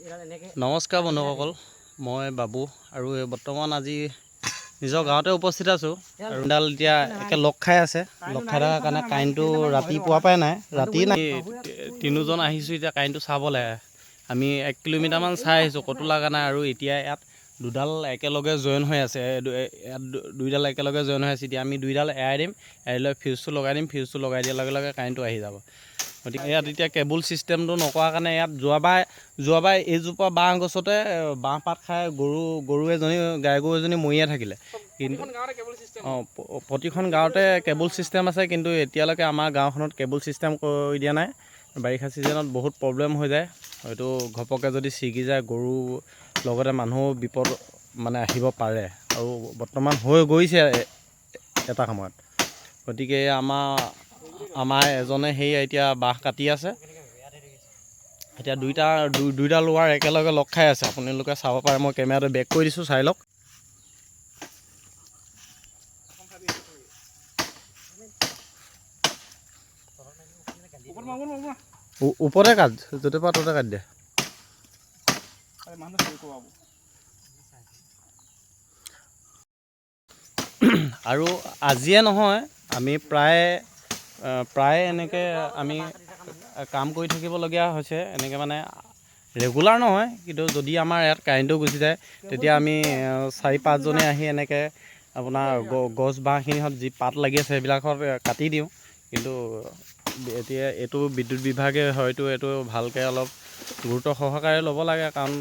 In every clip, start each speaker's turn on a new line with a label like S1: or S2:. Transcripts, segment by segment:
S1: নমস্কাৰ বন্ধুসকল, মই বাবু আৰু বৰ্তমান আজি নিজৰ গাঁৱতে উপস্থিত আছোঁ। আৰু এডাল এতিয়া একে লগ খাই আছে। লগ খাই থকাৰ কাৰণে কাৰেণ্টটো ৰাতিপুৱাৰ পৰাই নাই, ৰাতি নাই। তিনিজন আহিছোঁ এতিয়া কাৰেণ্টটো চাবলৈ। আমি 1 কিলোমিটাৰমান চাই আহিছোঁ, ক'তো লগা নাই। আৰু এতিয়া ইয়াত দুডাল একেলগে জইন হৈ আছে, ইয়াত দুইডাল একেলগে জইন হৈ আছে। এতিয়া আমি দুইডাল এৰাই দিম, এৰাই লৈ ফিউজটো লগাই দিম। ফিউজটো লগাই দিয়াৰ লগে লগে কাৰেণ্টটো আহি যাব। গতিকে ইয়াত এতিয়া কেবুল ছিষ্টেমটো নকৰাৰ কাৰণে ইয়াত যোৱাবাৰ এইজোপা বাঁহ গছতে বাঁহ পাত খাই গৰু এজনী গাই গৰু এজনী মৰিয়ে থাকিলে। কিন্তু প্ৰতিখন গাঁৱতে কেবুল ছিষ্টেম আছে, কিন্তু এতিয়ালৈকে আমাৰ গাঁওখনত কেবুল ছিষ্টেম কৰি দিয়া নাই। বাৰিষা ছিজনত বহুত প্ৰব্লেম হৈ যায়, হয়তো ঘপককৈ যদি ছিগি যায় গৰু লগতে মানুহ বিপদ মানে আহিব পাৰে, আৰু বৰ্তমান হৈ গৈছে এটা সময়ত। গতিকে আমাৰ এজনে সেই এতিয়া বাঁহ কাটি আছে। এতিয়া দুইটা লোৱাৰ একেলগে লগ খাই আছে, আপোনালোকে চাব পাৰে। মই কেমেৰাটো বেক কৰি দিছোঁ, চাই লওক। ওপৰতে কাট, য'তে পৰা ত'তে কাটি দিয়ে। আৰু আজিয়ে নহয়, আমি প্ৰায় এনেকৈ আমি কাম কৰি থাকিবলগীয়া হৈছে। এনেকৈ মানে ৰেগুলাৰ নহয়, কিন্তু যদি আমাৰ ইয়াত কাৰেণ্টটো গুচি যায়, তেতিয়া আমি 4-5 জনে আহি এনেকৈ আপোনাৰ গছ বাঁহখিনিত যি পাত লাগি আছে সেইবিলাকত কাটি দিওঁ। কিন্তু এতিয়া এইটো বিদ্যুৎ বিভাগে হয়তো এইটো ভালকৈ অলপ গুৰুত্ব সহকাৰে ল'ব লাগে, কাৰণ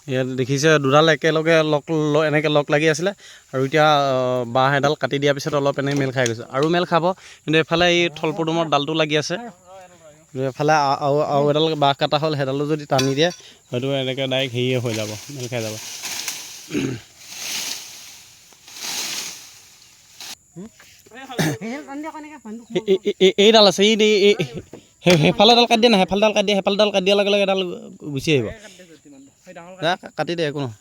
S1: ইয়াত দেখিছে দুডাল একেলগে এনেকৈ লগ লাগি আছিলে, আৰু এতিয়া বাঁহ এডাল কাটি দিয়াৰ পিছত অলপ এনেকৈ মেল খাই গৈছে, আৰু মেল খাব। কিন্তু এইফালে এই থলপদুমৰ ডালটো লাগি আছে, এফালে আৰু এডাল বাঁহ কটা হ'ল, সেইডালো যদি টানি দিয়ে হয়তো এনেকৈ ডাইৰেক্ট হেৰিয়ে হৈ যাব, মেল খাই যাব। এইডাল আছে, সেইফালে ডাল কাটি দিয়ে না, সেইফালে ডাল কাটি দিয়ে, সেইফালে ডাল কাটি দিয়াৰ লগে লগে এডাল গুচি আহিব। কাটি দিয়ে, একো নহয়।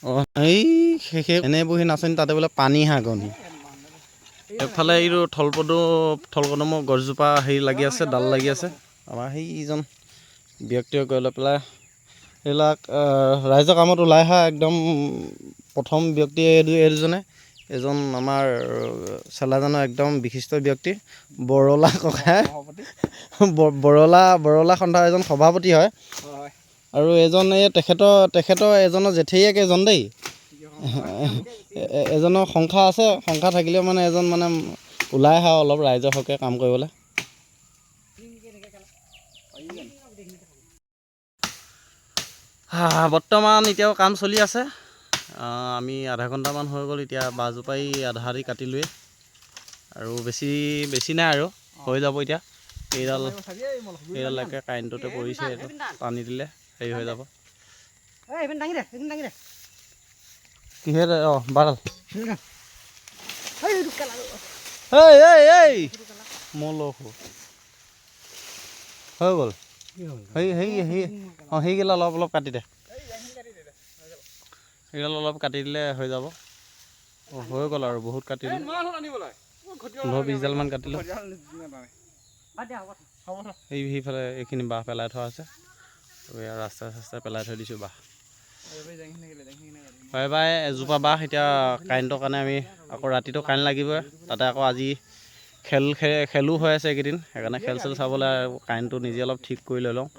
S1: অঁ, এনেই বহি নাচনি, তাতে বোলে পানী হাগনি। এফালে এইটো থলপদুমৰ গছজোপা হেৰি লাগি আছে, ডাল লাগি আছে। আমাৰ সেইজন ব্যক্তিয়ে গৈ লৈ পেলাই এইবিলাক ৰাইজৰ কামত ওলাই অহা একদম প্ৰথম ব্যক্তি এই দুজনে। এজন আমাৰ চেলাজানৰ একদম বিশিষ্ট ব্যক্তি, বৰলা ককাই, বৰলা সন্থাৰ এজন সভাপতি হয়। আৰু এজন এই তেখেতৰ এজনৰ জেঠেৰীয়েক এজন দেই, এজনৰ সংসাৰ আছে। সংসাৰ থাকিলেও মানে এজন মানে ওলাই আহা অলপ ৰাইজৰ হকে কাম কৰিবলৈ। বৰ্তমান এতিয়াও কাম চলি আছে। আমি আধা ঘণ্টামান হৈ গ'ল, এতিয়া বাঁহজোপাই আধা আধি কাটিলোৱেই, আৰু বেছি নাই, আৰু হৈ যাব এতিয়া। এইডালকে কাৰেণ্টতে পৰিছে, এইটো টানি দিলে হেৰি হৈ যাব। কিহেৰে? অঁ, বাৰডাল মোৰ লগ হৈ গ'ল। অঁ, সেইকেইটা অলপ কাটি দে, সেইডাল অলপ কাটি দিলে হৈ যাব। অঁ, হৈ গ'ল আৰু বহুত কাটিলোঁ, 15-20ডালমান কাটিলোঁ। সেইফালে এইখিনি বাঁহ পেলাই থোৱা আছে, আৰু ইয়াৰ ৰাস্তাই পেলাই থৈ দিছোঁ বাঁহ। প্ৰায় এজোপা বাঁহ এতিয়া কাৰেণ্টৰ কাৰণে আমি আকৌ ৰাতিটো কাৰেণ্ট লাগিবই, তাতে আকৌ আজি খেলো হৈ আছে এইকেইদিন। সেইকাৰণে খেল চাবলৈ কাৰেণ্টটো নিজে অলপ ঠিক কৰি লৈ লওঁ।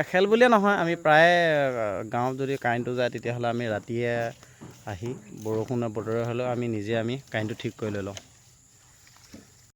S1: খেল বুলিয়ে নহয়, আমি প্ৰায় গাঁৱত যদি কাৰেণ্টটো যায় তেতিয়াহ'লে আমি ৰাতিয়ে আহি বৰষুণে বতৰে হ'লেও আমি কাৰেণ্টটো ঠিক কৰি লৈ লওঁ।